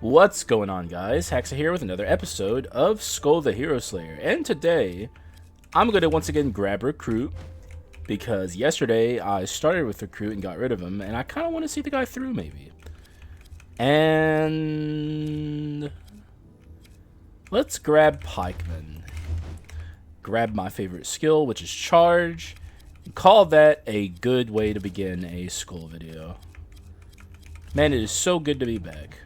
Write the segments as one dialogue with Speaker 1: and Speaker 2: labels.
Speaker 1: What's going on, guys? Haxa here with another episode of Skul the Hero Slayer. And today, I'm going to once again grab Recruit, because yesterday I started with Recruit and got rid of him, and I kind of want to see the guy through, maybe. And let's grab Pikeman. Grab my favorite skill, which is Charge, and call that a good way to begin a Skul video. Man, it is so good to be back.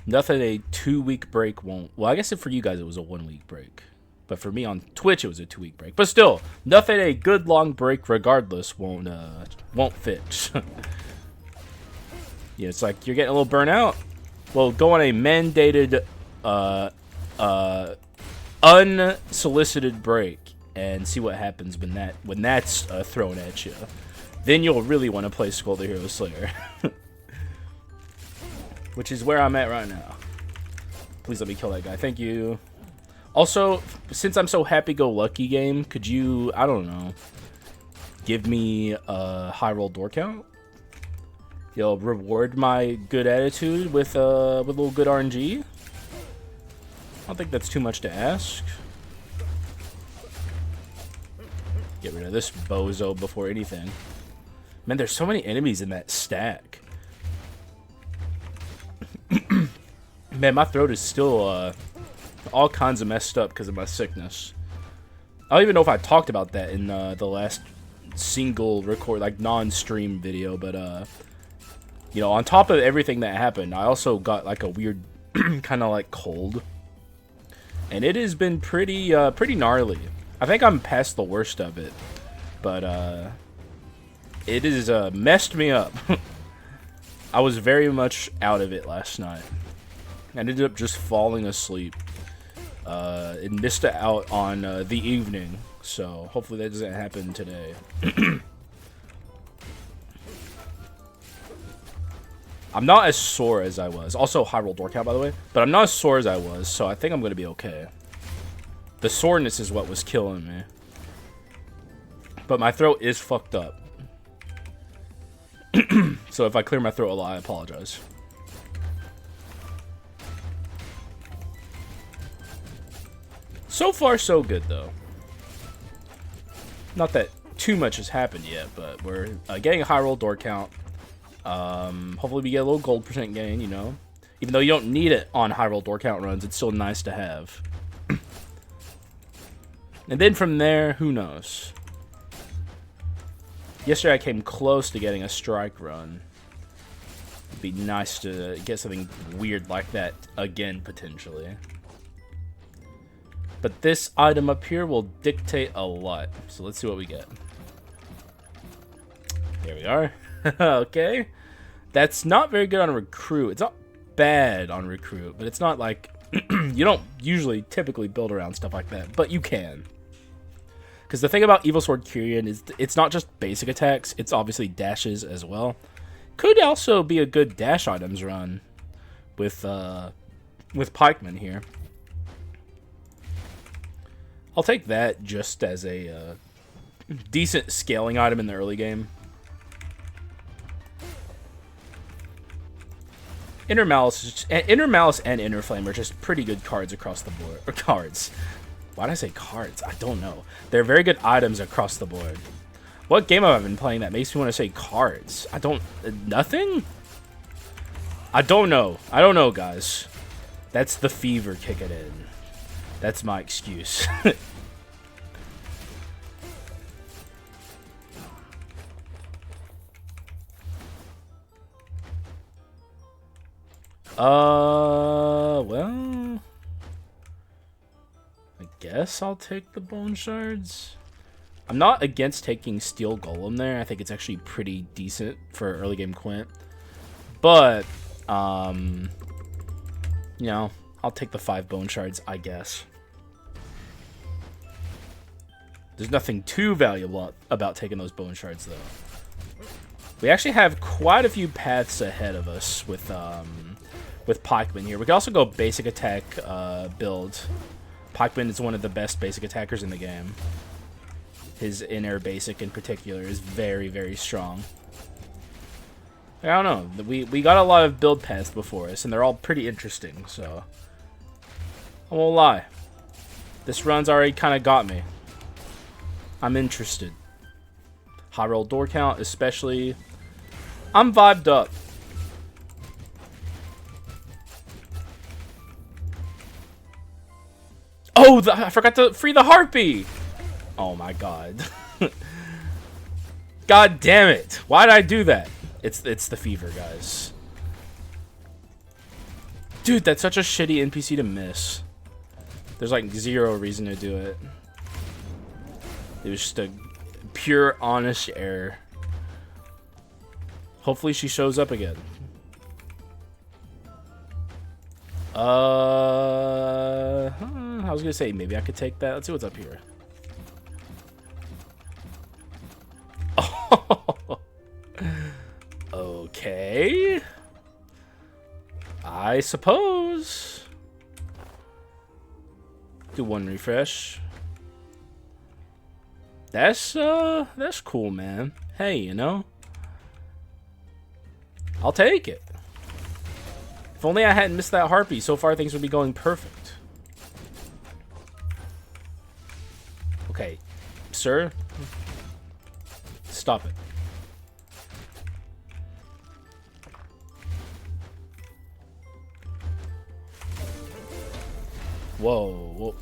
Speaker 1: Nothing a 2-week break won't. Well, I guess for you guys it was a 1-week break, but for me on Twitch it was a 2-week break. But still, nothing a good long break regardless won't fix. Yeah, it's like you're getting a little burnt out. Well, go on a mandated, unsolicited break and see what happens when that's thrown at you. Then you'll really want to play Skul the Hero Slayer. Which is where I'm at right now. Please let me kill that guy. Thank you. Also, since I'm so happy-go-lucky game, could you, I don't know, give me a high roll door count? You'll reward my good attitude with a little good RNG? I don't think that's too much to ask. Get rid of this bozo before anything. Man, there's so many enemies in that stack. Man, my throat is still all kinds of messed up because of my sickness. I don't even know if I talked about that in the last single record, like non-stream video, but you know, on top of everything that happened, I also got like a weird kind of like cold, and it has been pretty gnarly. I think I'm past the worst of it, but it has messed me up. I was very much out of it last night. I ended up just falling asleep and missed out on the evening, so hopefully that doesn't happen today. I'm not as sore as I was. Also, high roll door count, by the way. But I'm not as sore as I was, so I think I'm going to be okay. The soreness is what was killing me. But my throat is fucked up. So if I clear my throat a lot, I apologize. So far, so good, though. Not that too much has happened yet, but we're getting a high roll door count. Hopefully we get a little gold percent gain, you know. Even though you don't need it on high roll door count runs, it's still nice to have. And then from there, who knows? Yesterday I came close to getting a strike run. It'd be nice to get something weird like that again, potentially. But this item up here will dictate a lot. So let's see what we get. There we are. Okay. That's not very good on Recruit. It's not bad on Recruit, but it's not like... you don't usually typically build around stuff like that, but you can. Because the thing about Evil Sword Kyrian is it's not just basic attacks, it's obviously dashes as well. Could also be a good dash items run with Pikeman here. I'll take that just as a decent scaling item in the early game. Inner Malice and Inner Flame are just pretty good cards across the board. Or cards. Why did I say cards? I don't know. They're very good items across the board. What game have I been playing that makes me want to say cards? I don't... nothing? I don't know. I don't know, guys. That's the fever kicking in. That's my excuse. Well... I guess I'll take the bone shards. I'm not against taking steel golem there. I think it's actually pretty decent for early game Quint. But, you know, I'll take the 5 bone shards, I guess. There's nothing too valuable about taking those bone shards, though. We actually have quite a few paths ahead of us with Pikeman here. We can also go basic attack build. Pikeman is one of the best basic attackers in the game. His inner basic in particular is very, very strong. I don't know. We got a lot of build paths before us, and they're all pretty interesting, so I won't lie. This run's already kind of got me. I'm interested. High roll door count, especially. I'm vibed up. Oh, I forgot to free the harpy. Oh my god. God damn it. Why did I do that? It's the fever, guys. Dude, that's such a shitty NPC to miss. There's like zero reason to do it. It was just a pure, honest error. Hopefully she shows up again. I was gonna say maybe I could take that. Let's see what's up here. Oh, okay. I suppose. Do one refresh. That's cool, man. Hey, you know, I'll take it. If only I hadn't missed that harpy, so far things would be going perfect. Okay, sir, stop it. Whoa.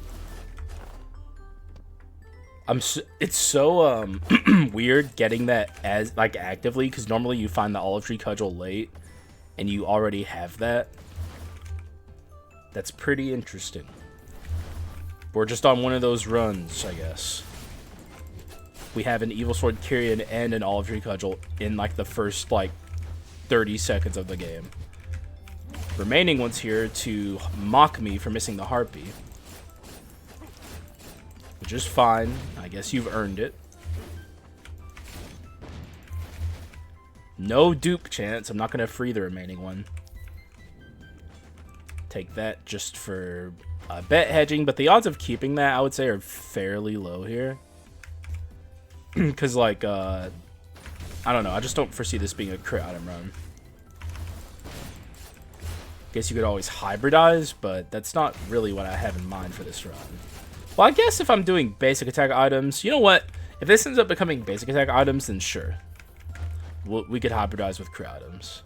Speaker 1: It's so weird getting that as like actively, because normally you find the olive tree cudgel late and you already have that. That's pretty interesting. We're just on one of those runs, I guess. We have an evil sword Kyrian and an olive tree cudgel in like the first like 30 seconds of the game. Remaining ones here to mock me for missing the harpy. Which is fine. I guess you've earned it. No dupe chance. I'm not going to free the remaining one. Take that just for bet hedging. But the odds of keeping that, I would say, are fairly low here. Because, like, I don't know. I just don't foresee this being a crit item run. Guess you could always hybridize, but that's not really what I have in mind for this run. Well, I guess if I'm doing basic attack items, you know what? If this ends up becoming basic attack items, then sure. We could hybridize with crit items.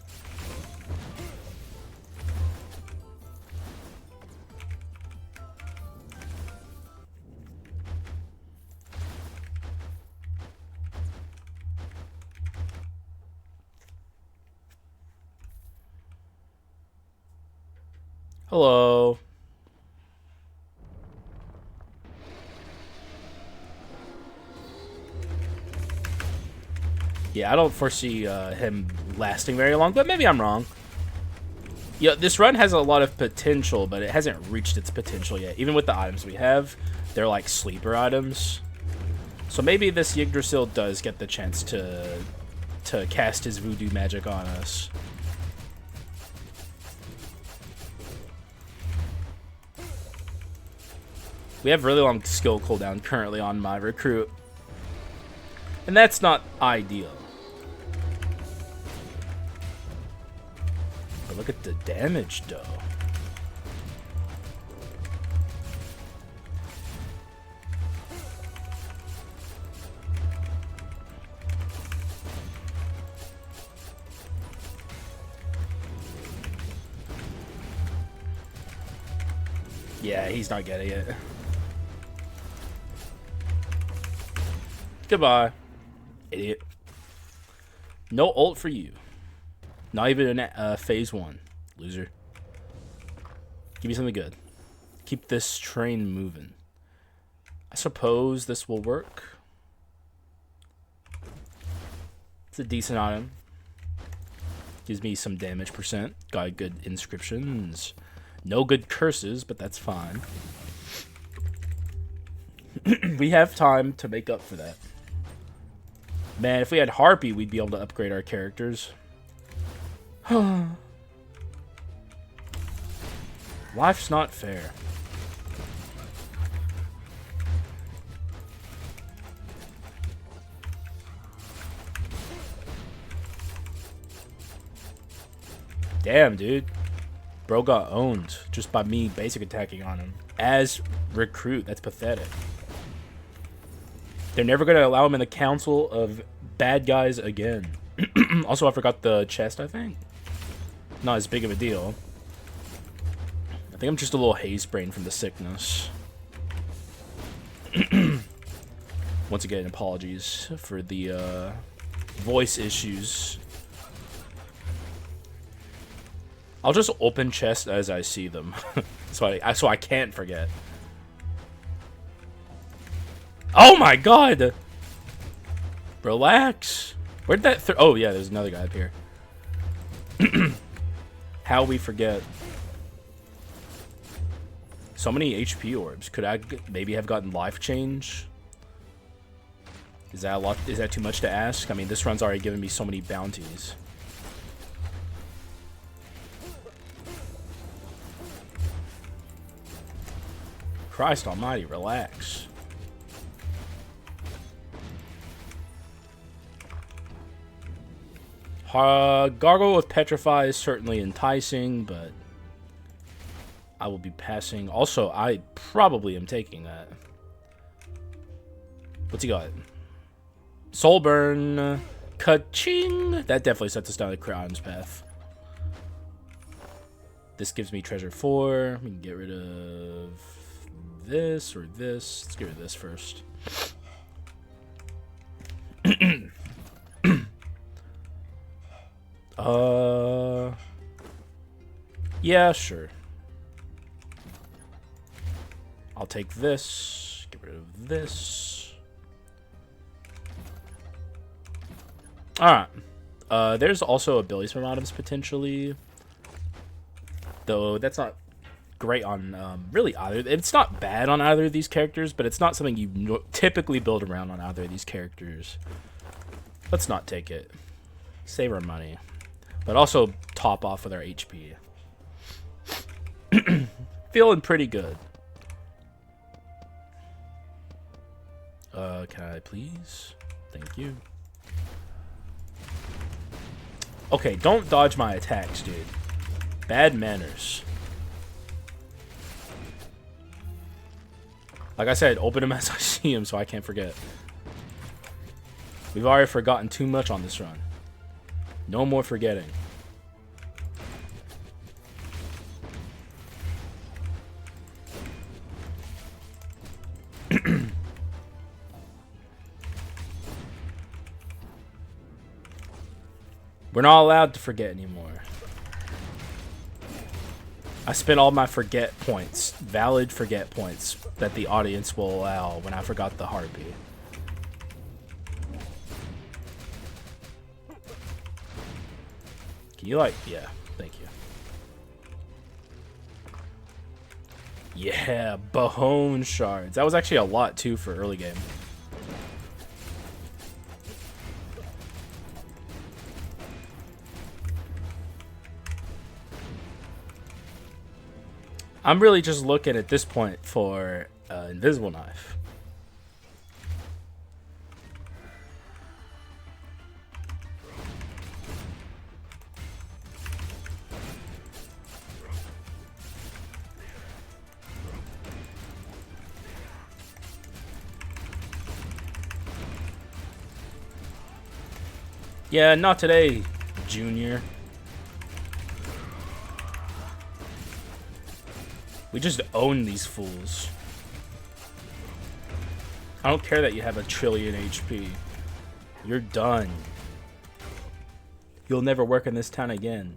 Speaker 1: Hello. Yeah, I don't foresee him lasting very long, but maybe I'm wrong. Yeah, this run has a lot of potential, but it hasn't reached its potential yet. Even with the items we have, they're like sleeper items. So maybe this Yggdrasil does get the chance to cast his voodoo magic on us. We have really long skill cooldown currently on my recruit. And that's not ideal. But look at the damage, though. Yeah, he's not getting it. Goodbye, idiot. No ult for you. Not even in phase 1, loser. Give me something good. Keep this train moving. I suppose this will work. It's a decent item. Gives me some damage percent. Got good inscriptions. No good curses, but that's fine. We have time to make up for that. Man, if we had Harpy, we'd be able to upgrade our characters. Life's not fair. Damn, dude. Bro got owned just by me basic attacking on him. As recruit, that's pathetic. They're never going to allow him in the council of bad guys again. Also, I forgot the chest, I think. Not as big of a deal. I think I'm just a little haze brain from the sickness. Once again, apologies for the voice issues. I'll just open chests as I see them. so I can't forget. Oh my god! Relax. Where'd that oh yeah, there's another guy up here. How we forget. So many HP orbs. Could I maybe have gotten life change? Is that a lot? Is that too much to ask? I mean, this run's already given me so many bounties. Christ almighty, relax. Gargle with Petrify is certainly enticing, but I will be passing. Also, I probably am taking that. What's he got? Soulburn. Ka-ching! That definitely sets us down the Crown's path. This gives me treasure 4. We can get rid of this or this. Let's get rid of this first. Yeah, sure. I'll take this. Get rid of this. Alright. There's also ability spam items potentially. Though that's not great on really either. It's not bad on either of these characters, but it's not something you typically build around on either of these characters. Let's not take it. Save our money. But also top off with our HP. Feeling pretty good. Can I please? Thank you. Okay, don't dodge my attacks, dude. Bad manners. Like I said, open them as I see them so I can't forget. We've already forgotten too much on this run. No more forgetting. We're not allowed to forget anymore. I spent all my forget points, valid forget points, that the audience will allow when I forgot the harpy. Can you like, yeah, thank you. Yeah, Bahone shards. That was actually a lot too for early game. I'm really just looking at this point for Invisible Knife. Yeah, not today, Junior. We just own these fools. I don't care that you have a trillion HP. You're done. You'll never work in this town again.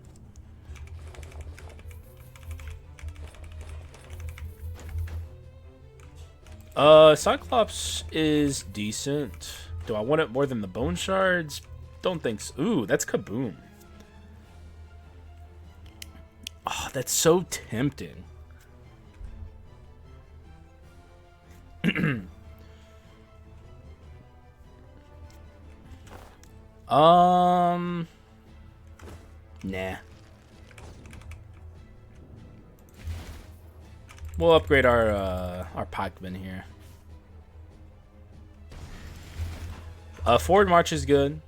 Speaker 1: Cyclops is decent. Do I want it more than the bone shards? Don't think so. Ooh, that's Kaboom. Oh, that's so tempting. Nah. We'll upgrade our PIKEMAN here. Forward march is good.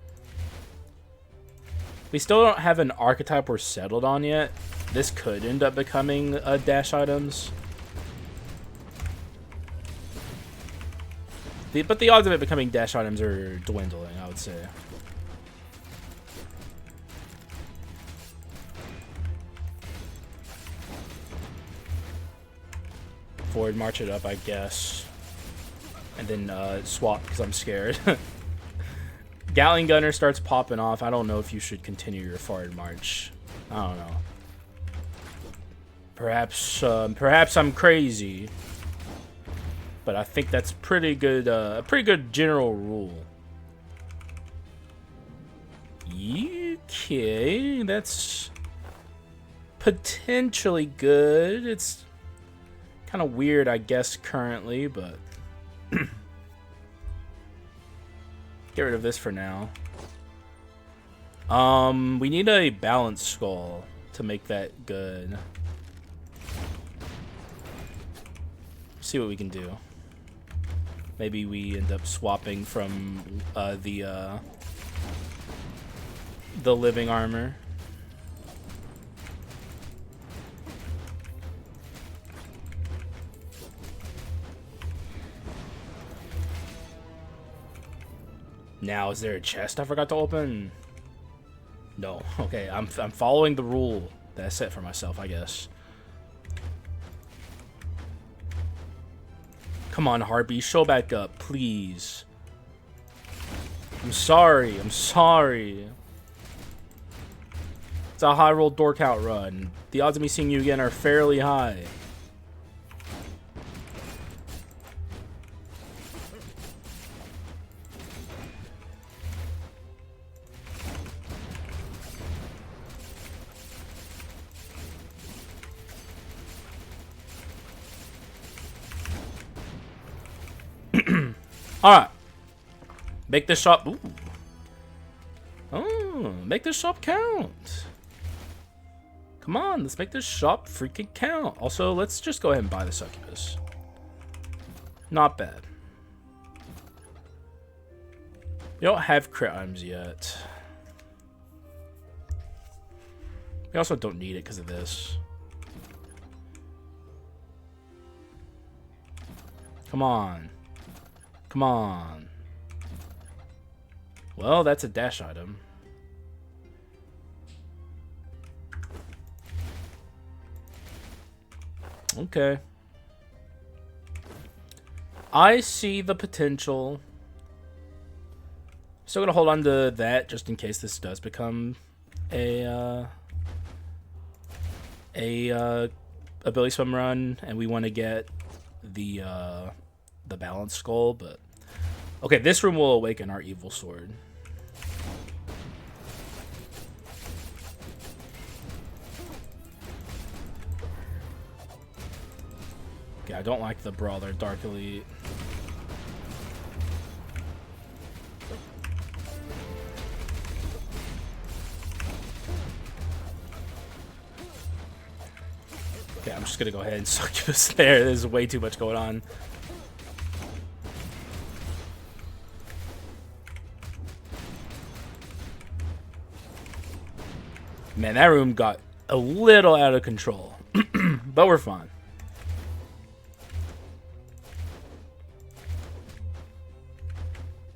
Speaker 1: We still don't have an archetype we're settled on yet. This could end up becoming dash items. But the odds of it becoming dash items are dwindling, I would say. Forward march it up, I guess. And then swap, because I'm scared. Gatling Gunner starts popping off. I don't know if you should continue your forward march. I don't know. Perhaps I'm crazy. But I think that's pretty good, a pretty good general rule. Okay, that's potentially good. It's kind of weird, I guess, currently, but get rid of this for now. We need a balanced skull to make that good. See what we can do. Maybe we end up swapping from the living armor. Now, is there a chest I forgot to open? No. Okay, I'm following the rule that I set for myself, I guess. Come on, Harpy, show back up, please. I'm sorry. It's a high roll dork out run. The odds of me seeing you again are fairly high. Alright. Make this shop. Ooh. Oh, make this shop count. Come on, let's make this shop freaking count. Also, let's just go ahead and buy the succubus. Not bad. We don't have crit items yet. We also don't need it because of this. Come on. Come on. Well, that's a dash item. Okay. I see the potential. Still gonna hold on to that just in case this does become a ability swim run and we want to get the balanced skull, but okay, this room will awaken our evil sword. Okay, I don't like the brawler Dark Elite. Okay, I'm just gonna go ahead and succubus there. There's way too much going on. Man, that room got a little out of control, but we're fine.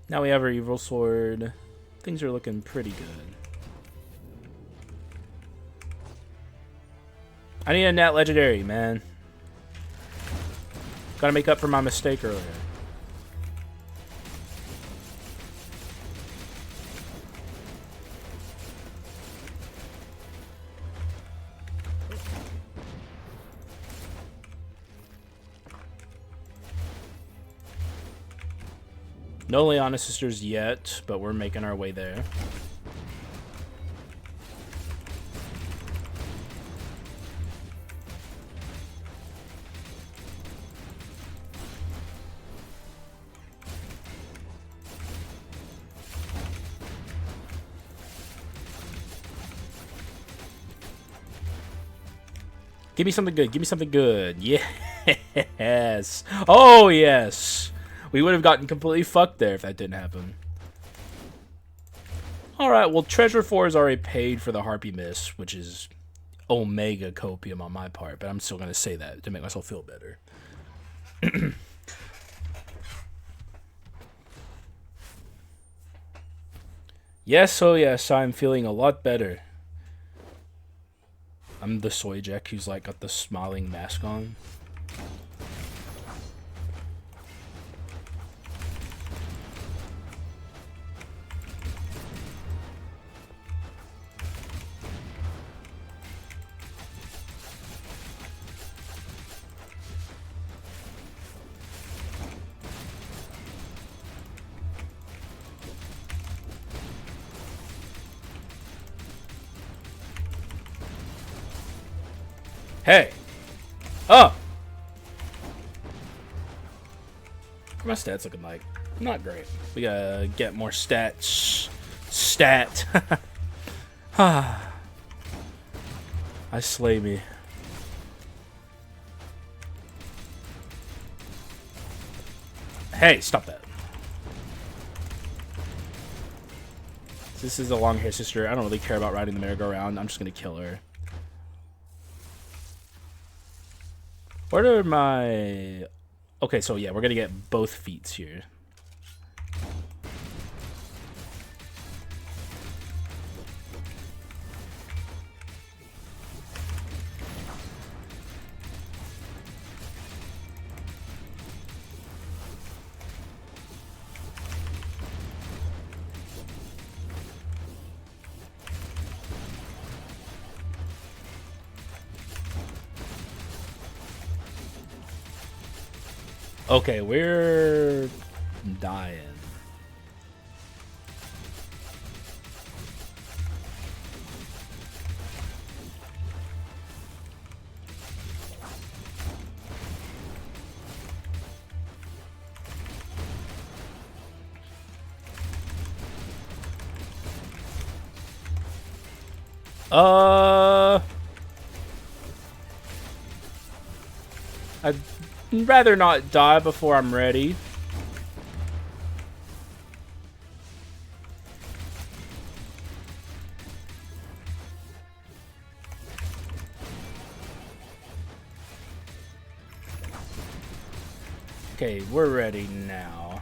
Speaker 1: Now we have our evil sword. Things are looking pretty good. I need a nat legendary, man. Gotta make up for my mistake earlier. No Leona sisters yet, but we're making our way there. Give me something good. Give me something good. Yes. Oh, yes. We would have gotten completely fucked there if that didn't happen. Alright, well, Treasure 4 is already paid for the Harpy Miss, which is Omega Copium on my part, but I'm still going to say that to make myself feel better. Yes, oh yes, I'm feeling a lot better. I'm the soy jack who's like got the smiling mask on. Hey! Oh! What are my stats looking like? Not great. We gotta get more stats. Stat! I slay me. Hey, stop that. This is a long-haired sister. I don't really care about riding the merry-go-round. I'm just gonna kill her. What are my... Okay, so yeah, we're gonna get both feats here. Okay, we're dying. I'd rather not die before I'm ready. Okay, we're ready now.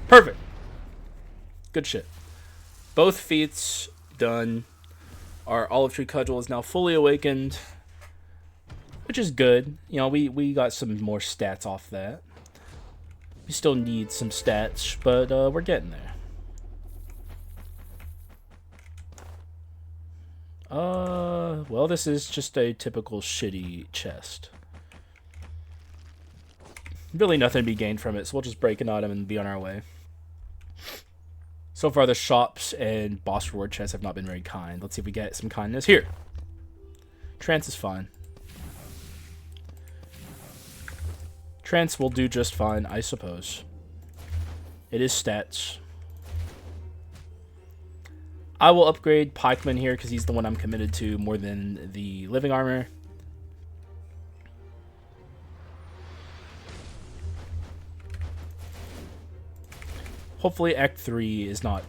Speaker 1: Perfect. Good shit. Both feats done. Our Olive Tree Cudgel is now fully awakened, which is good. You know, we got some more stats off that. We still need some stats, but we're getting there. Well, this is just a typical shitty chest. Really nothing to be gained from it, so we'll just break an item and be on our way. So far, the shops and boss reward chests have not been very kind. Let's see if we get some kindness here. Trance is fine. Trance will do just fine, I suppose. It is stats. I will upgrade PIKEMAN here because he's the one I'm committed to more than the living armor. Hopefully Act 3 is not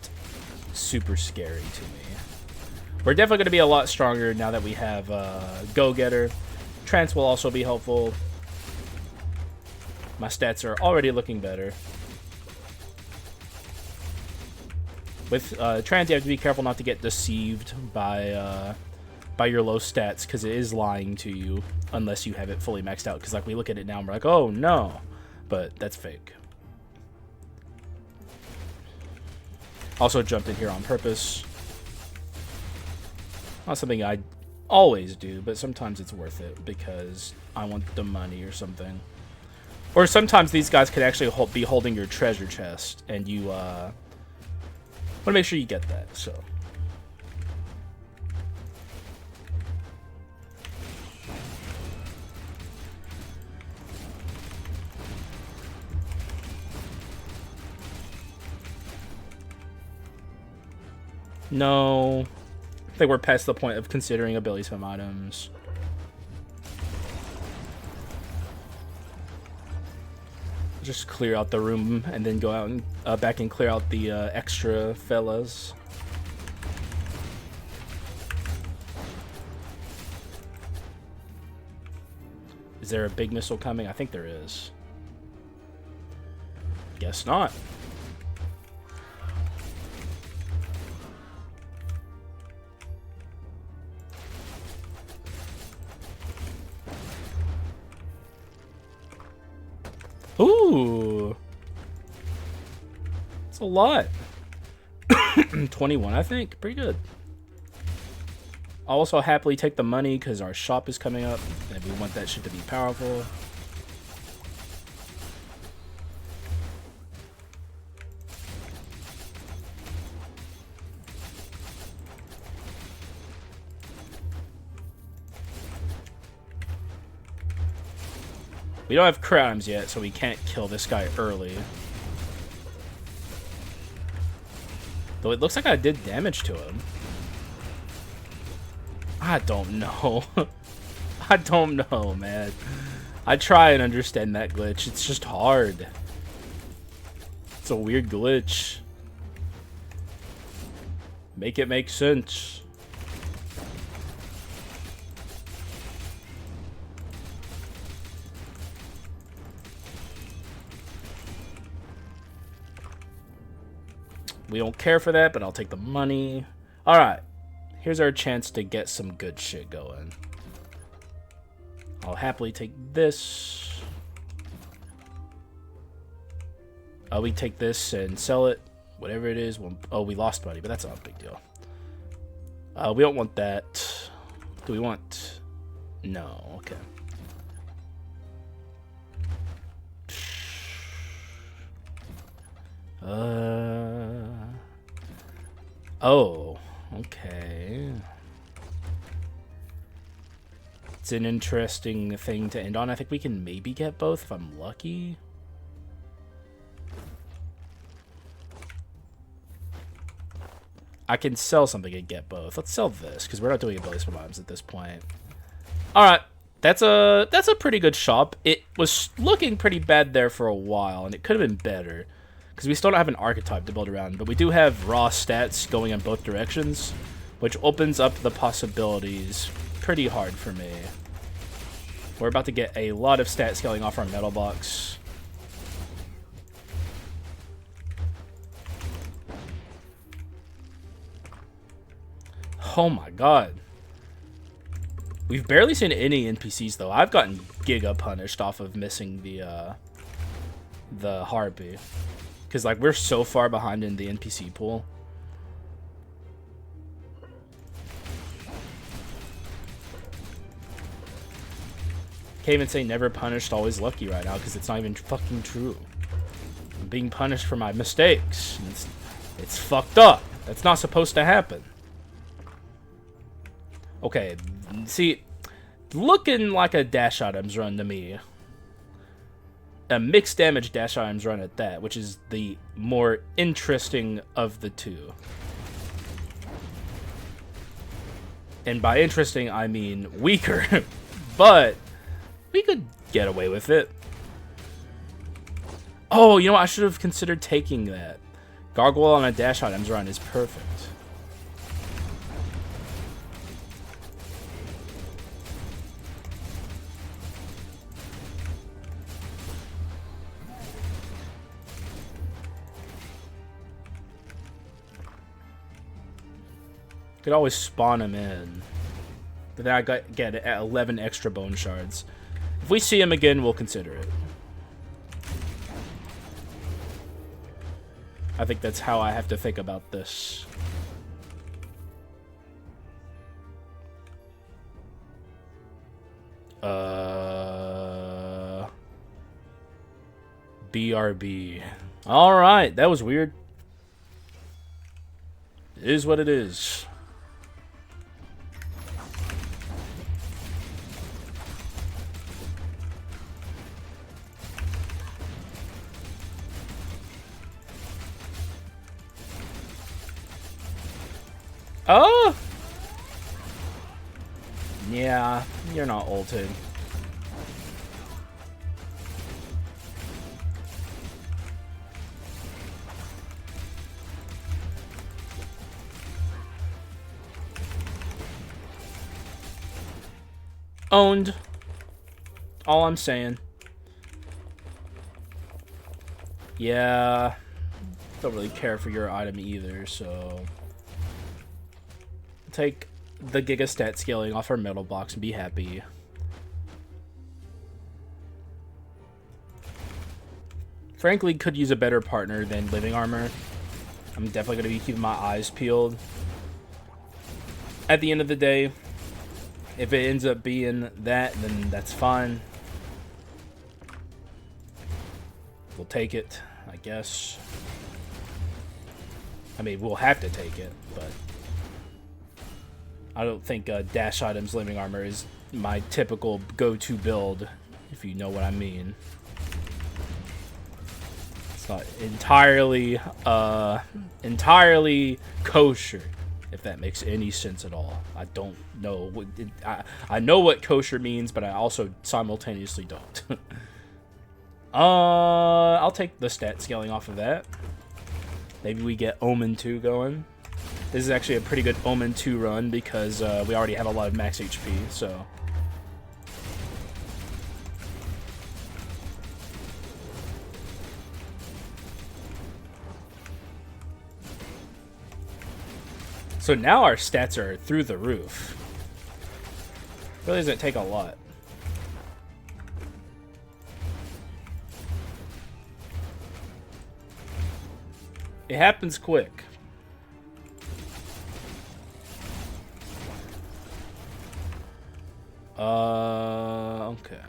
Speaker 1: super scary to me. We're definitely going to be a lot stronger now that we have Go-Getter. Trance will also be helpful. My stats are already looking better. With Trance, you have to be careful not to get deceived by your low stats, because it is lying to you unless you have it fully maxed out. Because like we look at it now and we're like, oh no, but that's fake. Also jumped in here on purpose. Not something I always do, but sometimes it's worth it because I want the money or something. Or sometimes these guys can actually be holding your treasure chest, and you want to make sure you get that, so. No. I think we're past the point of considering ability spam items. Just clear out the room and then go out and back and clear out the extra fellas. Is there a big missile coming? I think there is. Guess not. Ooh. It's a lot. 21, I think. Pretty good. I'll also happily take the money because our shop is coming up and we want that shit to be powerful. We don't have crowns yet, so we can't kill this guy early. Though it looks like I did damage to him. I don't know. I don't know, man. I try and understand that glitch. It's just hard. It's a weird glitch. Make it make sense. We don't care for that, but I'll take the money. Alright. Here's our chance to get some good shit going. I'll happily take this. We take this and sell it. Whatever it is. Oh, we lost money, but that's not a big deal. We don't want that. Do we want... No, okay. Oh, okay. It's an interesting thing to end on. I think we can maybe get both if I'm lucky. I can sell something and get both. Let's sell this because we're not doing abilities for moms at this point. All right, that's a pretty good shop. It was looking pretty bad there for a while, and it could have been better. Because we still don't have an archetype to build around, but we do have raw stats going in both directions, which opens up the possibilities pretty hard for me. We're about to get a lot of stat scaling off our metal box. Oh my god. We've barely seen any NPCs though. I've gotten giga punished off of missing the harpy. Because, like, we're so far behind in the NPC pool. Can't even say never punished, always lucky right now, because it's not even fucking true. I'm being punished for my mistakes. It's fucked up. That's not supposed to happen. Okay, see, looking like a dash items run to me. A mixed damage dash items run at that, which is the more interesting of the two. And by interesting, I mean weaker. But we could get away with it. Oh, you know what? I should have considered taking that. Gargoyle on a dash items run is perfect. Could always spawn him in. But then I get 11 extra bone shards. If we see him again, we'll consider it. I think that's how I have to think about this. BRB. Alright, that was weird. It is what it is. Oh! Yeah, you're not ulted. Owned. All I'm saying. Yeah. Don't really care for your item either, so... Take the Giga Stat scaling off our metal box and be happy. Frankly, could use a better partner than Living Armor. I'm definitely going to be keeping my eyes peeled. At the end of the day, if it ends up being that, then that's fine. We'll take it, I guess. I mean, we'll have to take it, but... I don't think Dash Items Living Armor is my typical go-to build, if you know what I mean. It's not entirely kosher, if that makes any sense at all. I don't know. I know what kosher means, but I also simultaneously don't. I'll take the stat scaling off of that. Maybe we get Omen 2 going. This is actually a pretty good Omen 2 run because we already have a lot of max HP, so... So now our stats are through the roof. Really doesn't take a lot. It happens quick. Okay.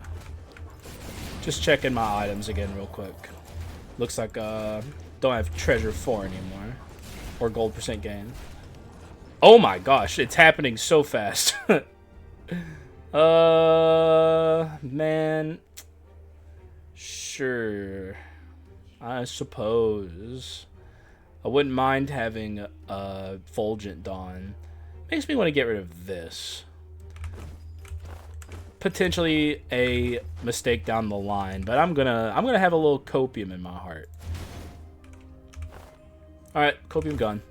Speaker 1: Just checking my items again real quick. Looks like, don't have treasure 4 anymore. Or gold percent gain. Oh my gosh, it's happening so fast. Man. Sure. I suppose. I wouldn't mind having Fulgent Dawn. Makes me want to get rid of this. Potentially a mistake down the line, but I'm gonna have a little copium in my heart. All right, copium gone.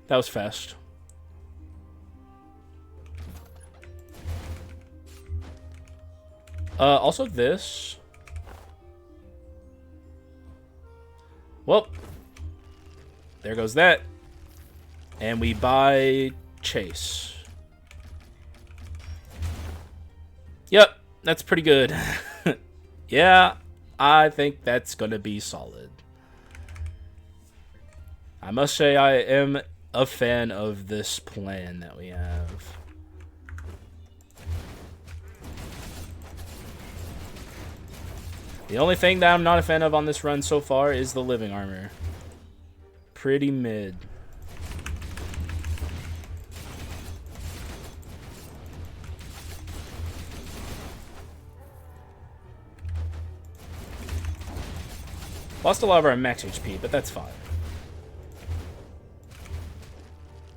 Speaker 1: That was fast. Also this. Well, there goes that. And we buy Chase. Yep, that's pretty good. Yeah, I think that's going to be solid. I must say I am a fan of this plan that we have. The only thing that I'm not a fan of on this run so far is the living armor. Pretty mid. Lost a lot of our max HP, but that's fine.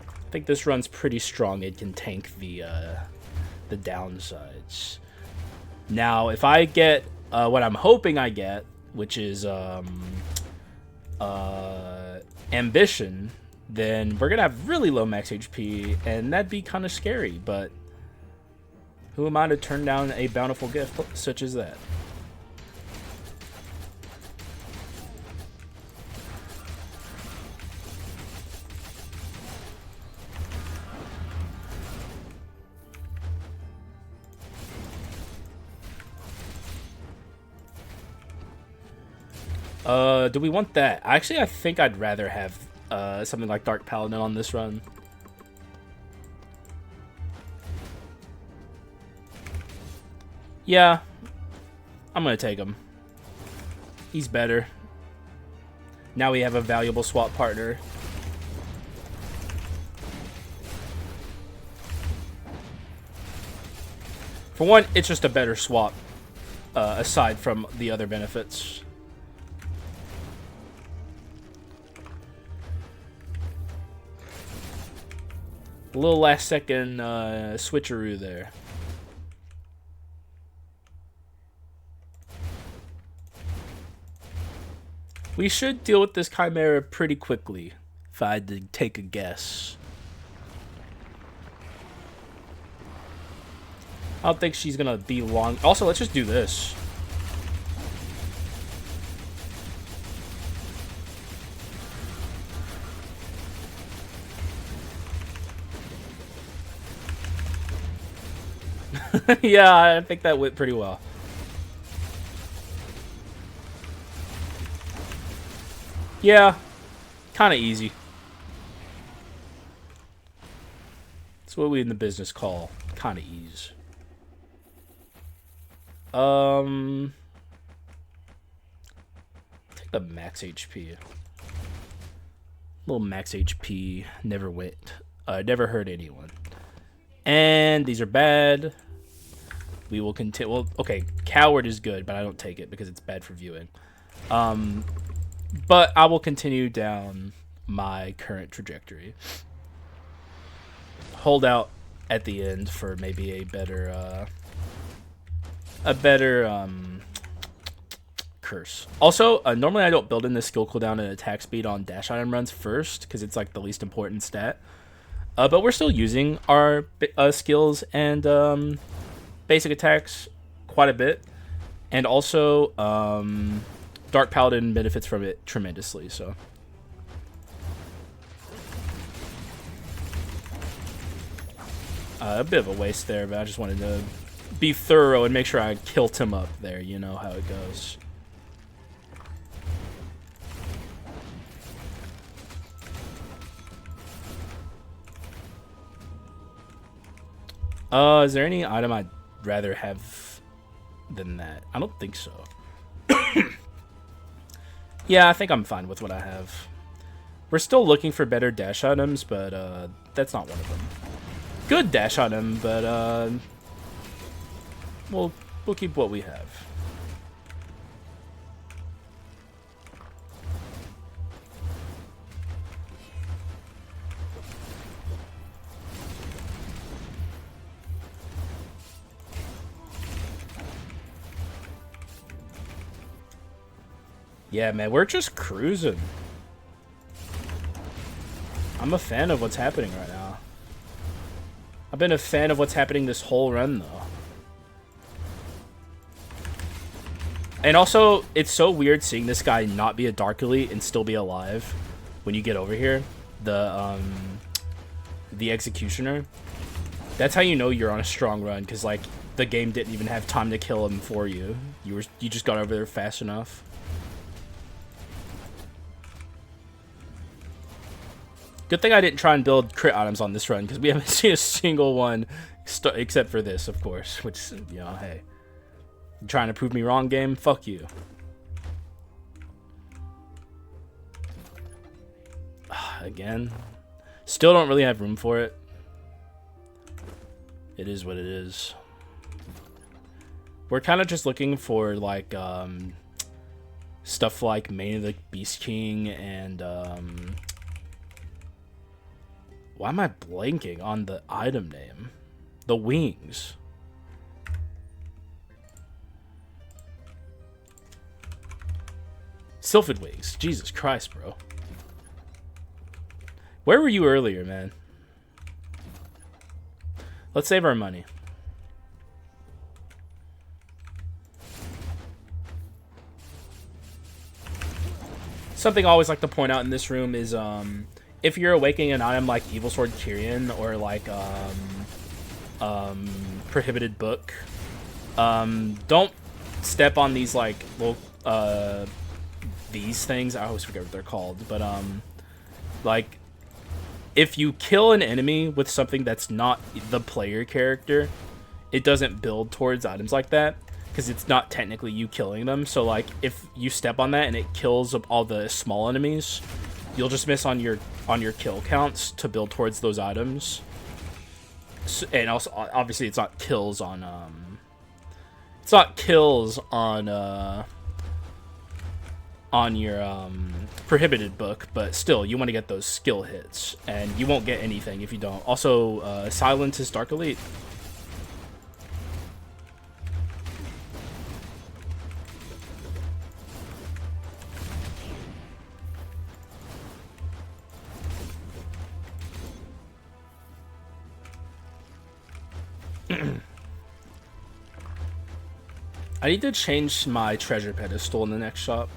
Speaker 1: I think this run's pretty strong. It can tank the downsides. Now, if I get what I'm hoping I get, which is ambition, then we're gonna have really low max HP, and that'd be kind of scary. But who am I to turn down a bountiful gift such as that? Do we want that? Actually, I think I'd rather have something like Dark Paladin on this run. Yeah, I'm gonna take him. He's better. Now we have a valuable swap partner. For one, it's just a better swap, aside from the other benefits. A little last second switcheroo there. We should deal with this Chimera pretty quickly, if I had to take a guess. I don't think she's gonna be long. Also, let's just do this. Yeah, I think that went pretty well. Yeah, kind of easy. That's what we in the business call kind of ease. Take the max HP. Little max HP never went. Never hurt anyone. And these are bad. We will continue. Well, okay, coward is good, but I don't take it because it's bad for viewing. But I will continue down my current trajectory. Hold out at the end for maybe a better curse. Also, normally I don't build in the skill cooldown and attack speed on dash item runs first because it's like the least important stat. But we're still using our skills and basic attacks quite a bit, and also Dark Paladin benefits from it tremendously. So a bit of a waste there, but I just wanted to be thorough and make sure I killed him up there. You know how it goes. Is there any item I'd rather have than that? I don't think so. Yeah, I think I'm fine with what I have. We're still looking for better dash items, but that's not one of them. Good dash item, but we'll keep what we have. Yeah, man, we're just cruising. I'm a fan of what's happening right now. I've been a fan of what's happening this whole run, though. And also, it's so weird seeing this guy not be a Dark Elite and still be alive when you get over here. The Executioner. That's how you know you're on a strong run, because, like, the game didn't even have time to kill him for you. You just got over there fast enough. Good thing I didn't try and build crit items on this run, because we haven't seen a single one, except for this, of course. Which, you know, hey. You trying to prove me wrong, game? Fuck you. Again. Still don't really have room for it. It is what it is. We're kind of just looking for, like, stuff like Mane of the Beast King and, why am I blanking on the item name? The wings. Sylphid wings. Jesus Christ, bro. Where were you earlier, man? Let's save our money. Something I always like to point out in this room is, if you're awakening an item like Evil Sword Kyrian or like Prohibited Book, don't step on these like little these things. I always forget what they're called, but like if you kill an enemy with something that's not the player character, it doesn't build towards items like that because it's not technically you killing them. So like if you step on that and it kills all the small enemies, you'll just miss on your kill counts to build towards those items. So, and also, obviously, it's not kills on your Prohibited Book, but still, you want to get those skill hits, and you won't get anything if you don't. Also, Silence is Dark Elite. I need to change my treasure pedestal in the next shop.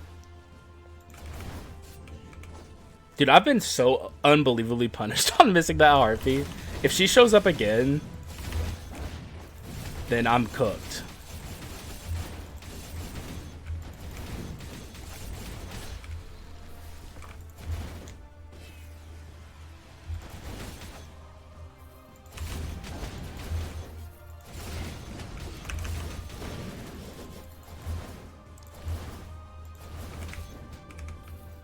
Speaker 1: Dude, I've been so unbelievably punished on missing that harpy. If she shows up again, then I'm cooked.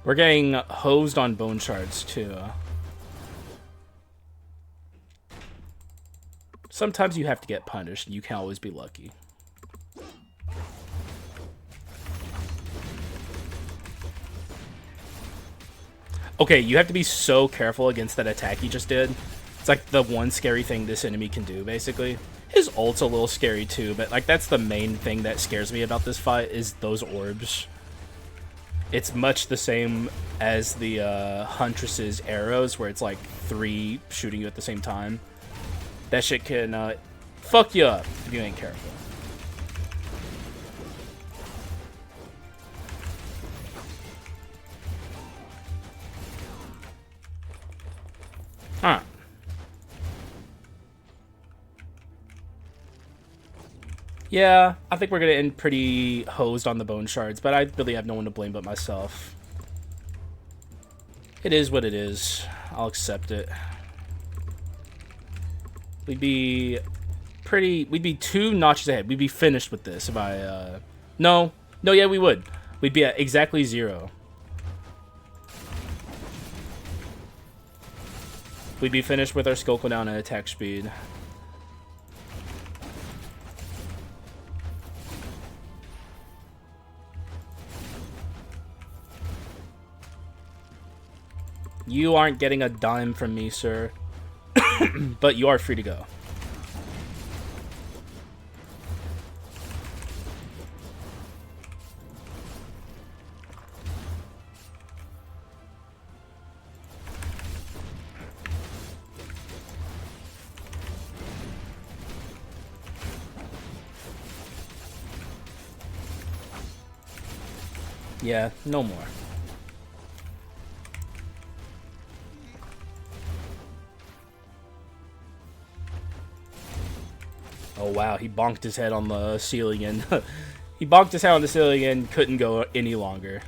Speaker 1: We're getting hosed on bone shards, too. Sometimes you have to get punished, and you can't always be lucky. Okay, you have to be so careful against that attack he just did. It's like the one scary thing this enemy can do, basically. His ult's a little scary, too, but like that's the main thing that scares me about this fight, is those orbs. It's much the same as the Huntress's arrows, where it's like 3 shooting you at the same time. That shit can fuck you up if you ain't careful. Huh. Yeah, I think we're going to end pretty hosed on the bone shards, but I really have no one to blame but myself. It is what it is. I'll accept it. We'd be 2 notches ahead. We'd be finished with this if I, No, yeah, we would. We'd be at exactly 0. We'd be finished with our skill cooldown and attack speed. You aren't getting a dime from me, sir. But you are free to go. Yeah, no more. Oh wow, he bonked his head on the ceiling and he bonked his head on the ceiling and couldn't go any longer.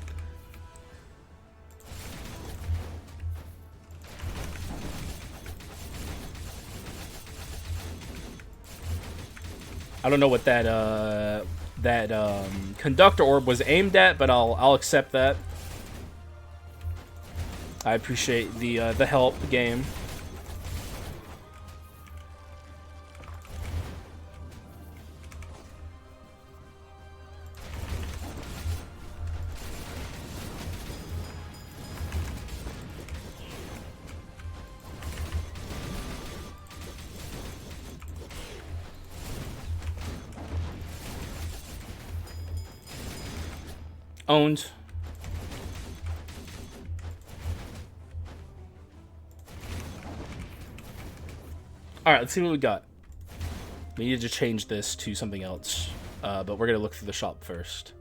Speaker 1: I don't know what that conductor orb was aimed at, but I'll accept that. I appreciate the help, game. Owned. Alright, let's see what we got. We need to change this to something else. But we're going to look through the shop first.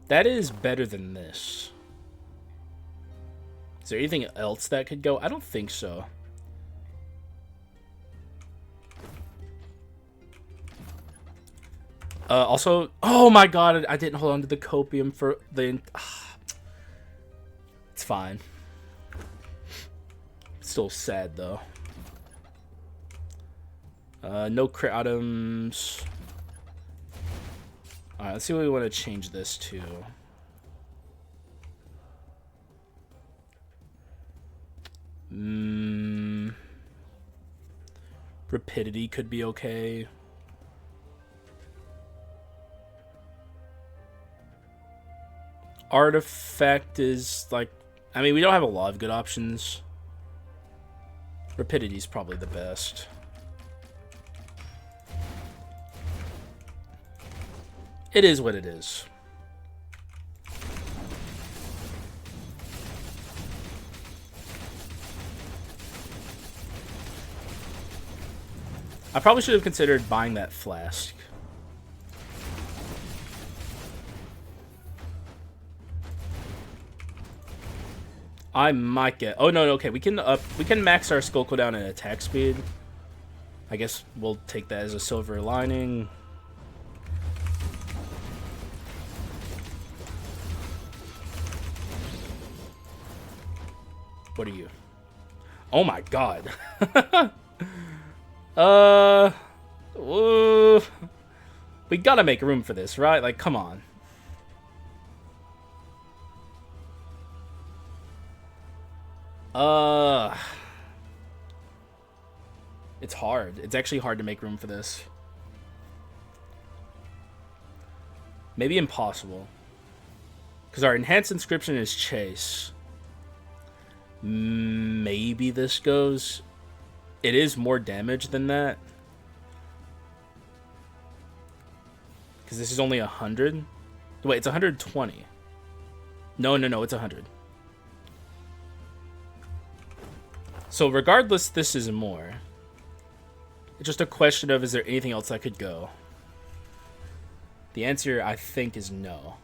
Speaker 1: That is better than this. Is there anything else that could go? I don't think so. Also, oh my god, I didn't hold on to the copium for the... It's fine. Still sad, though. No crit items. Alright, let's see what we want to change this to. Rapidity could be okay. Artifact is like... I mean, we don't have a lot of good options. Rapidity is probably the best. It is what it is. I probably should have considered buying that flask. I might get... Oh, no, okay. We can max our Skul cooldown and attack speed. I guess we'll take that as a silver lining. What are you? Oh my god. We gotta make room for this, right? Like, come on. It's hard. It's actually hard to make room for this. Maybe impossible. Because our enhanced inscription is chase. Maybe this goes. It is more damage than that. Because this is only 100. Wait, it's 120. No, it's 100. So regardless, this is more. It's just a question of, is there anything else that could go? The answer, I think, is no.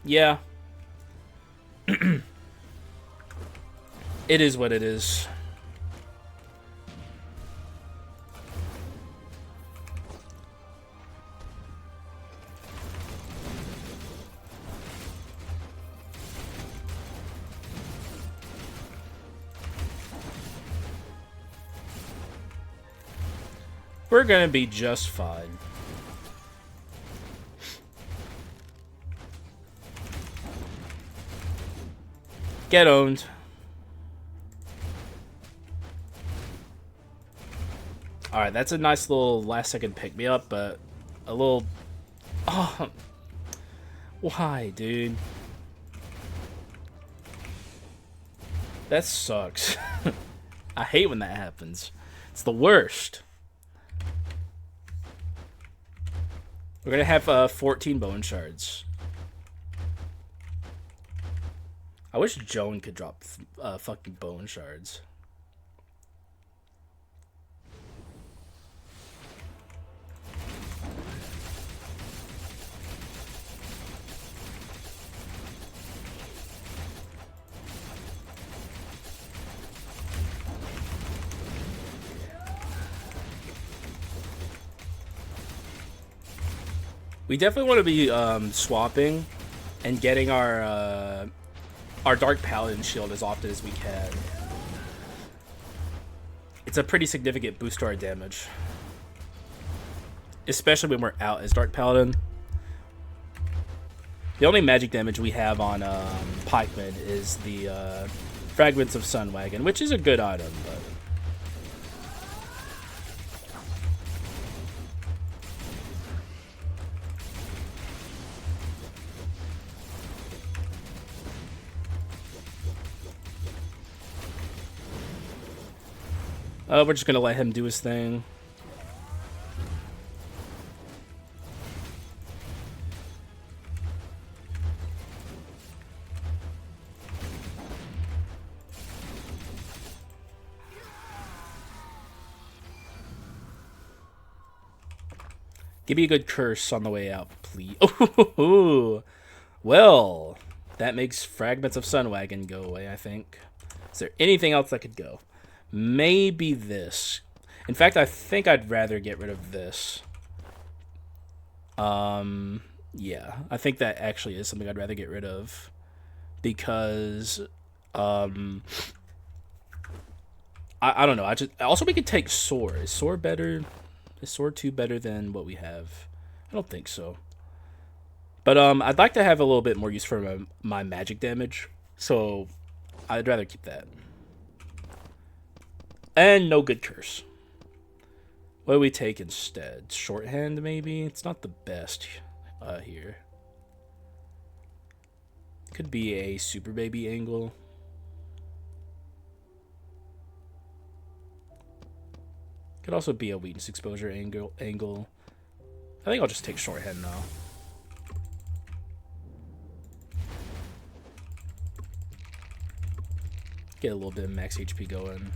Speaker 1: Yeah. It is what it is. We're gonna be just fine. Get owned. Alright, that's a nice little last second pick me up, but a little... Oh, why, dude? That sucks. I hate when that happens. It's the worst. We're gonna have 14 bone shards. I wish Joan could drop fucking bone shards. We definitely want to be swapping and getting our Dark Paladin shield as often as we can. It's a pretty significant boost to our damage. Especially when we're out as Dark Paladin. The only magic damage we have on PIKEMAN is the Fragments of Sunwagon, which is a good item, but... we're just gonna let him do his thing. Give me a good curse on the way out, please. Oh, well, that makes Fragments of Sunwagon go away, I think. Is there anything else that could go? Maybe this. In fact, I think I'd rather get rid of this. Yeah, I think that actually is something I'd rather get rid of. Because, I don't know. Also, we could take Soar. Is Soar better? Is Soar 2 better than what we have? I don't think so. But, I'd like to have a little bit more use for my magic damage. So, I'd rather keep that. And no good curse. What do we take instead? Shorthand, maybe? It's not the best here. Could be a super baby angle. Could also be a weakness exposure angle. I think I'll just take shorthand now. Get a little bit of max HP going.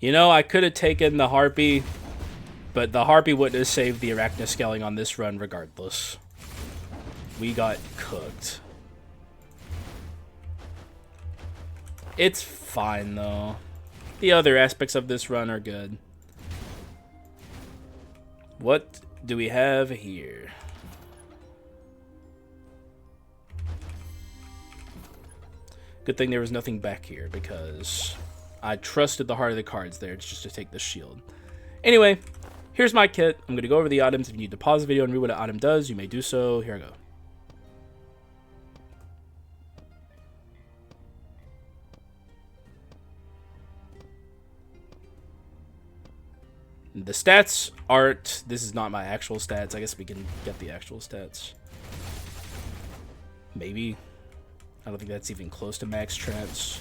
Speaker 1: You know, I could have taken the Harpy, but the Harpy wouldn't have saved the Arachnoscaling on this run regardless. We got cooked. It's fine, though. The other aspects of this run are good. What do we have here? Good thing there was nothing back here, because I trusted the heart of the cards there just to take the shield. Anyway, here's my kit. I'm going to go over the items. If you need to pause the video and read what an item does, you may do so. Here I go. The stats aren't... This is not my actual stats. I guess we can get the actual stats. Maybe. I don't think that's even close to max trance.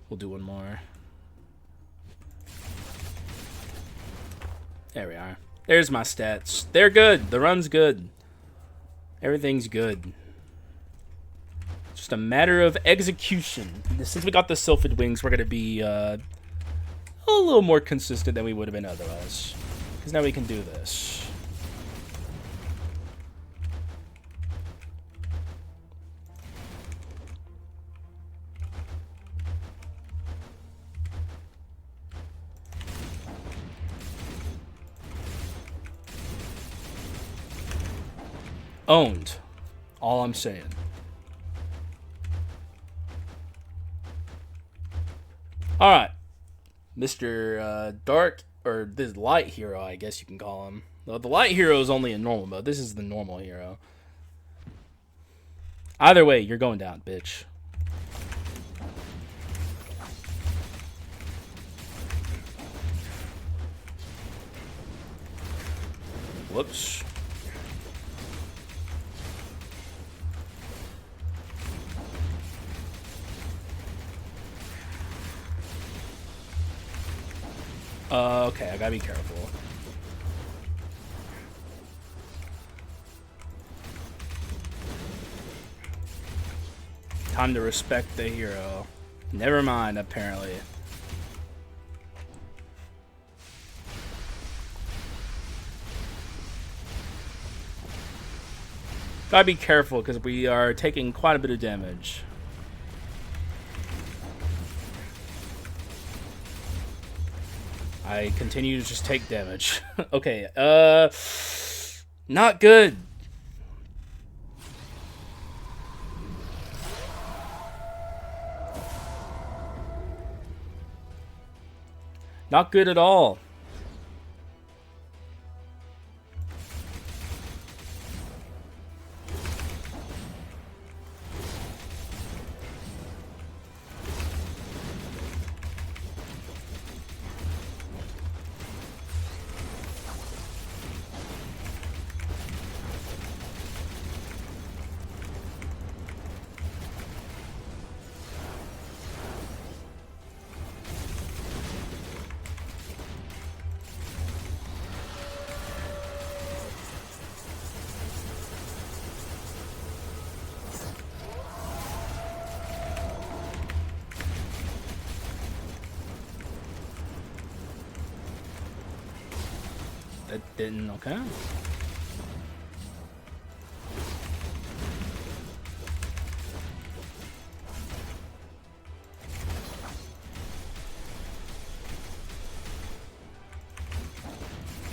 Speaker 1: We'll do one more. There we are. There's my stats. They're good. The run's good. Everything's good. Just a matter of execution. Since we got the Sylphid Wings, we're going to be a little more consistent than we would have been otherwise. Because now we can do this. Owned. All I'm saying. Alright. Mr. Dark, or this Light Hero, I guess you can call him. Well, the Light Hero is only in normal mode. This is the normal hero. Either way, you're going down, bitch. Whoops. Okay, I gotta be careful. Time to respect the hero. Never mind, apparently. Gotta be careful, because we are taking quite a bit of damage. I continue to just take damage. Okay, not good. Not good at all. That didn't, okay.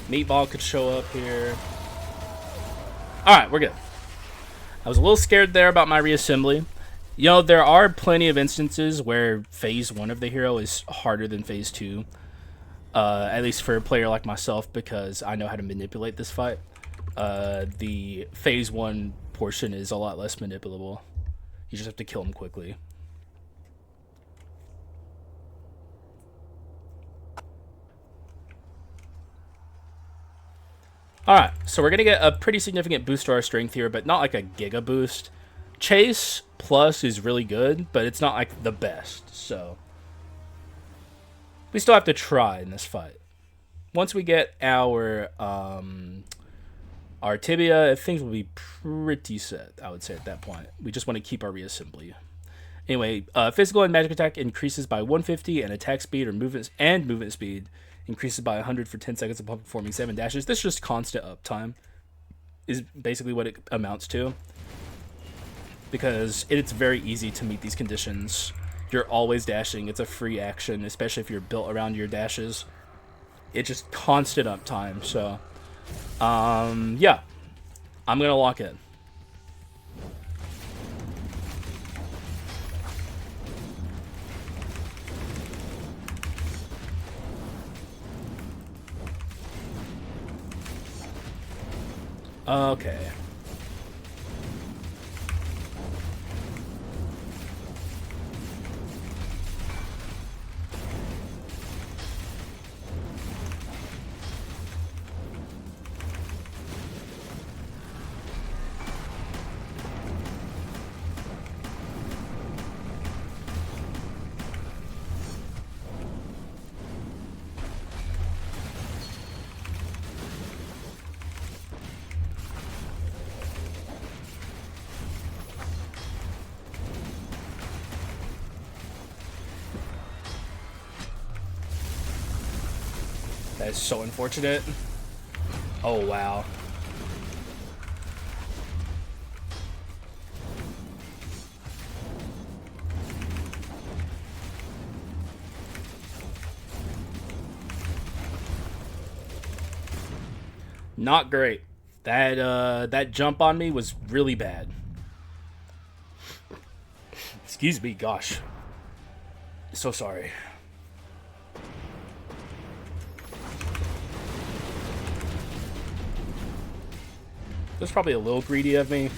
Speaker 1: Meatball could show up here. Alright, we're good. I was a little scared there about my reassembly. You know, there are plenty of instances where phase 1 of the hero is harder than phase 2. At least for a player like myself, because I know how to manipulate this fight. The phase 1 portion is a lot less manipulable. You just have to kill him quickly. Alright, so we're going to get a pretty significant boost to our strength here, but not like a giga boost. Chase plus is really good, but it's not like the best, so we still have to try in this fight. Once we get our Our tibia, things will be pretty set, I would say, at that point. We just want to keep our reassembly. Anyway, physical and magic attack increases by 150, and attack speed or movement speed increases by 100 for 10 seconds upon performing 7 dashes. This is just constant uptime, is basically what it amounts to. Because it's very easy to meet these conditions. You're always dashing. It's a free action, especially if you're built around your dashes. It's just constant uptime, so... yeah. I'm gonna lock in. Okay. That is so unfortunate. Oh, wow. Not great. That jump on me was really bad. Excuse me, gosh. So sorry. That's probably a little greedy of me.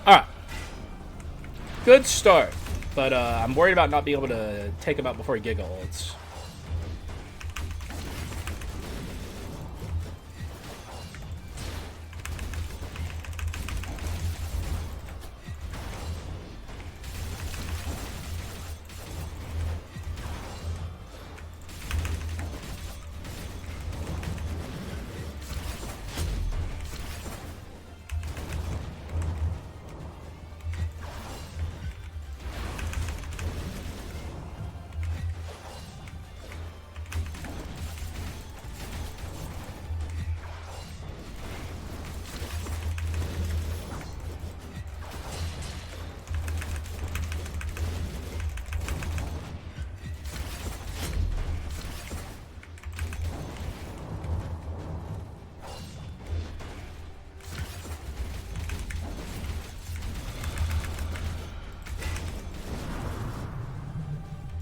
Speaker 1: Alright. Good start. But I'm worried about not being able to take him out before he Giga ults.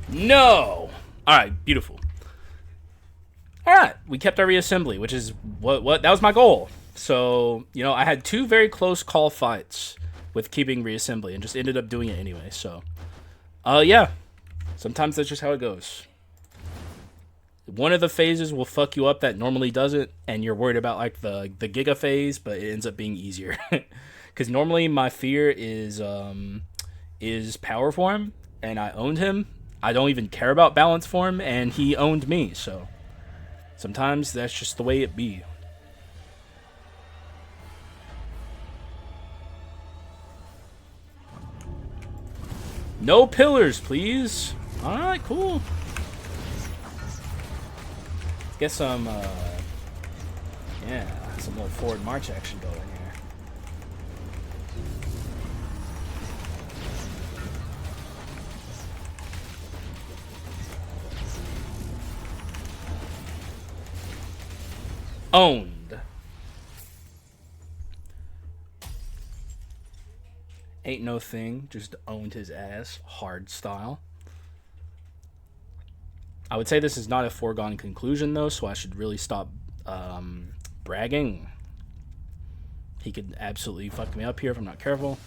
Speaker 1: No! Alright, beautiful. Alright, we kept our reassembly, which is what that was my goal. So, you know, I had 2 very close call fights with keeping reassembly and just ended up doing it anyway, so. Yeah. Sometimes that's just how it goes. One of the phases will fuck you up that normally doesn't, and you're worried about, like, the Giga phase, but it ends up being easier. Because normally my fear is power form, and I owned him. I don't even care about balance form, and he owned me, so sometimes that's just the way it be. No pillars, please. Alright, cool. Get some, yeah, some little forward march action going here. Owned. Ain't no thing, just owned his ass, hard style. I would say this is not a foregone conclusion, though, so I should really stop bragging. He could absolutely fuck me up here if I'm not careful.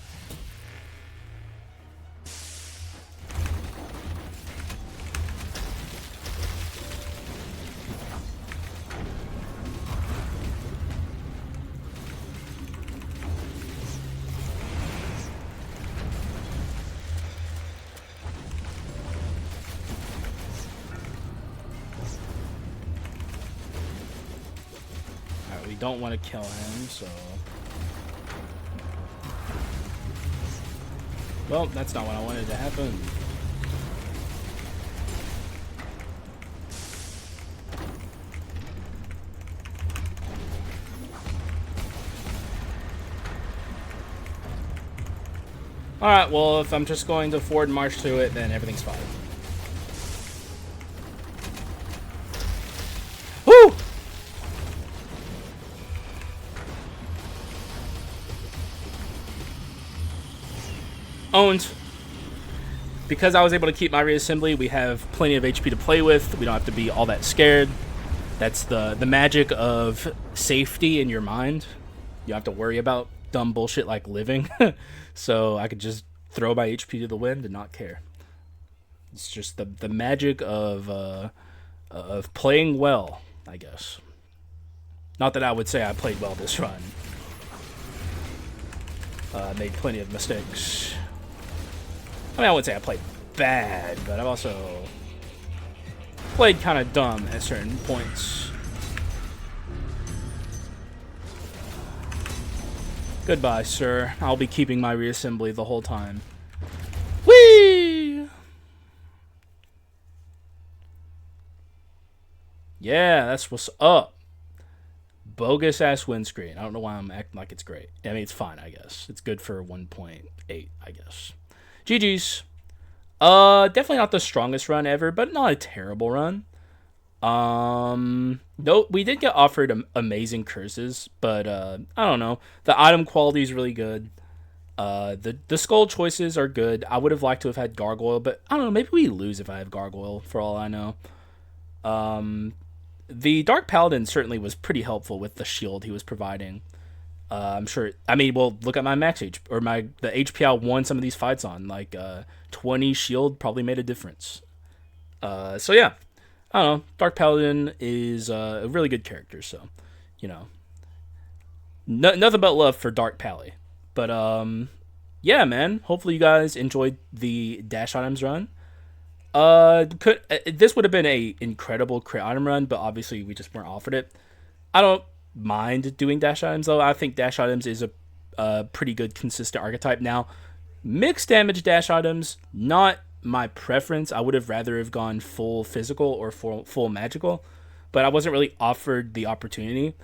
Speaker 1: We don't want to kill him, so... Well, that's not what I wanted to happen. Alright, well, if I'm just going to forward march to it, then everything's fine. Woo! Owned. Because I was able to keep my reassembly, we have plenty of HP to play with. We don't have to be all that scared. That's the magic of safety in your mind. You don't have to worry about dumb bullshit like living. So I could just throw my HP to the wind and not care. It's just the magic of playing well, I guess. Not that I would say I played well this run. Made plenty of mistakes. I mean, I wouldn't say I played bad, but I've also played kind of dumb at certain points. Goodbye, sir. I'll be keeping my reassembly the whole time. Whee! Yeah, that's what's up. Bogus ass windscreen. I don't know why I'm acting like it's great. I mean, it's fine, I guess. It's good for 1.8, I guess. GG's. Definitely not the strongest run ever, but not a terrible run. No, we did get offered amazing curses, but I don't know. The item quality is really good. The skull choices are good. I would have liked to have had gargoyle, but I don't know. Maybe we lose if I have gargoyle, for all I know. The Dark Paladin certainly was pretty helpful with the shield he was providing. I'm sure. I mean, well, look at my max HP or the HP I won some of these fights on. Like 20 shield probably made a difference. So yeah, I don't know. Dark Paladin is a really good character. So, you know, nothing but love for Dark Pally. But yeah, man. Hopefully you guys enjoyed the dash items run. This would have been a incredible crit item run, but obviously we just weren't offered it. I don't mind doing dash items though. I think dash items is a pretty good consistent archetype. Now, mixed damage dash items, not my preference. I would have rather have gone full physical or full magical, but I wasn't really offered the opportunity.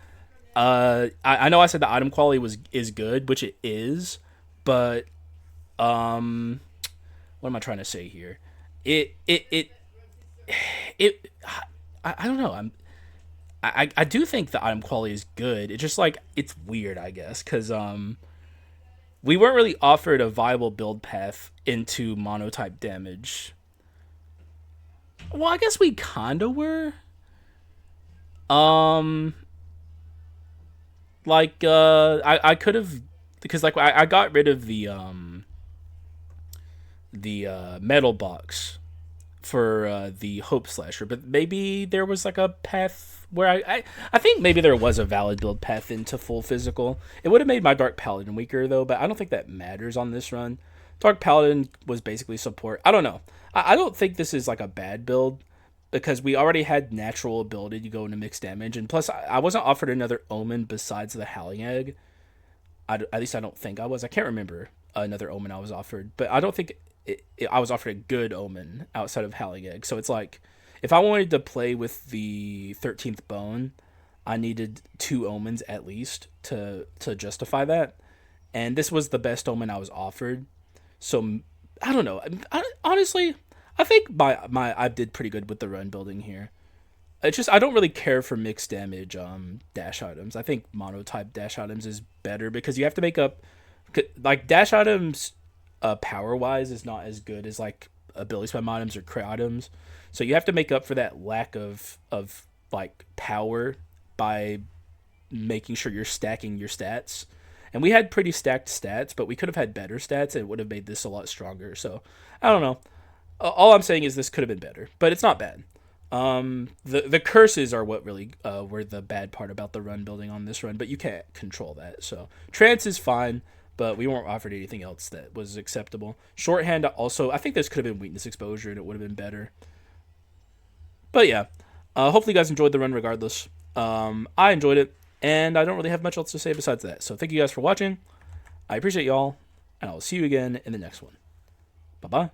Speaker 1: I know I said the item quality is good, which it is, but what am I trying to say here? I don't know. I do think the item quality is good. It's just like it's weird, I guess, because we weren't really offered a viable build path into monotype damage. Well, I guess we kinda were. I could have, because like I got rid of the metal box for the Hope Slasher, but maybe there was like a path where I think maybe there was a valid build path into full physical. It would have made my Dark Paladin weaker though, but I don't think that matters on this run. Dark Paladin was basically support. I don't know. I don't think this is like a bad build because we already had natural ability to go into mixed damage, and plus I wasn't offered another omen besides the Howling Egg. At least I don't think I was. I can't remember another omen I was offered, but I don't think I was offered a good omen outside of Howling Egg. So it's like, if I wanted to play with the 13th Bone, I needed 2 omens at least to justify that. And this was the best omen I was offered. So, I don't know. Honestly, I think I did pretty good with the run building here. It's just, I don't really care for mixed damage dash items. I think monotype dash items is better because you have to make up, like, dash items power wise is not as good as like ability spam items or crit items, so you have to make up for that lack of like power by making sure you're stacking your stats, And we had pretty stacked stats, but we could have had better stats, and it would have made this a lot stronger. So, I don't know. All I'm saying is this could have been better, but it's not bad. The curses are what really were the bad part about the run building on this run, but you can't control that. So trance is fine, but we weren't offered anything else that was acceptable. Shorthand also, I think this could have been weakness exposure and it would have been better. But yeah, hopefully you guys enjoyed the run regardless. I enjoyed it, and I don't really have much else to say besides that. So thank you guys for watching. I appreciate y'all, and I'll see you again in the next one. Bye bye.